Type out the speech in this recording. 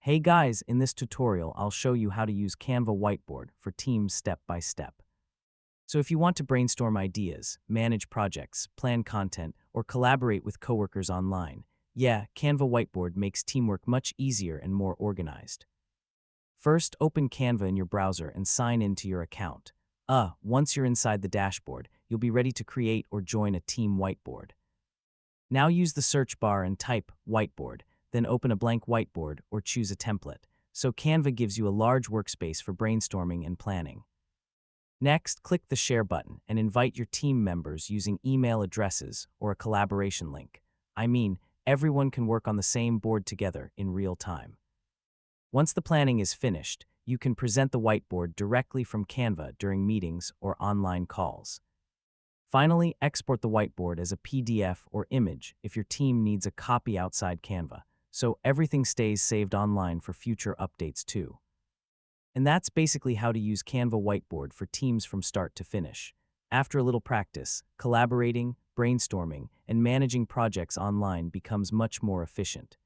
Hey guys, in this tutorial, I'll show you how to use Canva Whiteboard for teams step by step. So if you want to brainstorm ideas, manage projects, plan content, or collaborate with coworkers online, yeah, Canva Whiteboard makes teamwork much easier and more organized. First, open Canva in your browser and sign in to your account. Once you're inside the dashboard, you'll be ready to create or join a team whiteboard. Now use the search bar and type whiteboard, then open a blank whiteboard or choose a template. So Canva gives you a large workspace for brainstorming and planning. Next, click the Share button and invite your team members using email addresses or a collaboration link. Everyone can work on the same board together in real time. Once the planning is finished, you can present the whiteboard directly from Canva during meetings or online calls. Finally, export the whiteboard as a PDF or image if your team needs a copy outside Canva, so everything stays saved online for future updates too. And that's basically how to use Canva Whiteboard for teams from start to finish. After a little practice, collaborating, brainstorming, and managing projects online becomes much more efficient.